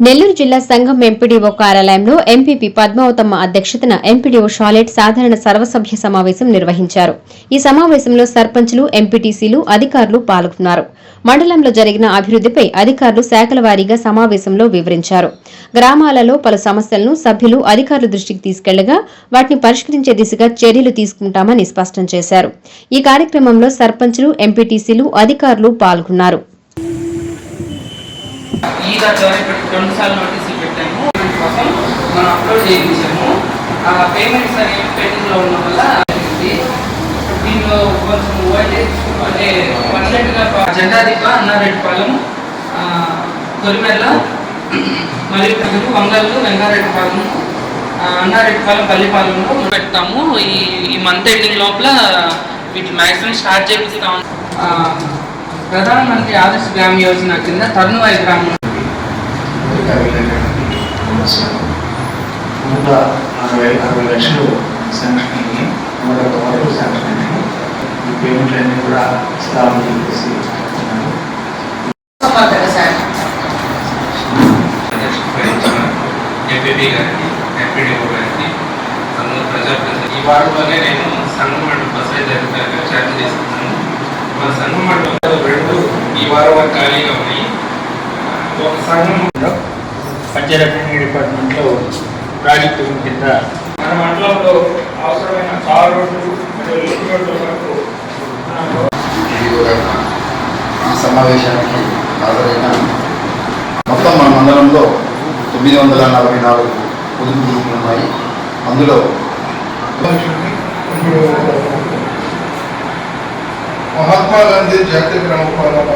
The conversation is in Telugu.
నెల్లూరు జిల్లా సంఘం ఎంపీడీఓ కార్యాలయంలో ఎంపీపీ పద్మావతమ్మ అధ్యక్షతన ఎంపీడీఓ షాలెట్ సాధారణ సర్వసభ్య సమావేశం నిర్వహించారు. ఈ సమావేశంలో సర్పంచులు, ఎంపీటీసీలు, అధికారులు పాల్గొన్నారు. మండలంలో జరిగిన అభివృద్దిపై అధికారులు శాఖల వారీగా సమావేశంలో వివరించారు. గ్రామాలలో పలు సమస్యలను సభ్యులు అధికారుల దృష్టికి తీసుకెళ్లగా వాటిని పరిష్కరించే దిశగా చర్యలు తీసుకుంటామని స్పష్టం చేశారు. ఈ కార్యక్రమంలో సర్పంచులు, ఎంపీటీసీలు, అధికారులు పాల్గొన్నారు. రెండు సార్లు నోటీసులు పెట్టాము. కోసం మనం అప్లోడ్ చేయించాము. పేమెంట్స్ అనేవి పెండింగ్లో ఉన్న వల్ల దీనిలో కొంచెం ఓల్టేజ్ అంటే పర్మనెంట్గా జెండాదిప్ప, అన్నారెడ్డిపాలెం, కొలిమెల్ల మరియు వంగళ్ళు, వెంగారెడ్డిపాలెం, అన్నారెడ్డిపాలెం, పల్లిపాలెంలో పెడతాము. ఈ మంత్ ఎండింగ్ లోపల వీటి మ్యాక్సిమం స్టార్ట్ చేపిస్తాము. ప్రధానమంత్రి ఆదర్శ గ్రామ యోజన కింద తరుణవాయి గ్రామం 160 లక్షలు శాంక్షన్ అయ్యి 101 వరకు శాంక్షన్ అయ్యాయి. ఈ పేమెంట్లన్నీ కూడా ఇస్తామని చెప్పేసి చెప్తున్నాను. ఎంపీపీ గారికి, ఎంపీడీఓ గారికి, అందరూ ప్రజాప్రతినిధులు ఈ వార్డులోనే నేను సంఘం మండలి బసైజ్ అధికారిగా ఛార్జ్ చేస్తున్నాను. మన సంఘం మండలంలో 2 ఈ వారం వరకు ఖాళీగా ఉన్నాయి. ఒక సంఘం పంచాయతీ డిపార్ట్మెంట్లో ప్రాజెక్టు కింద మన మండలంలో అవసరమైన కార్ రోడ్లు మరియు రోడ్ల వరకు ఈ సమావేశానికి హాజరైన మొత్తం మన మండలంలో 944 పొదుపు గ్రూపులు ఉన్నాయి. అందులో మహాత్మా గాంధీ జాతీయ గ్రామ పాలన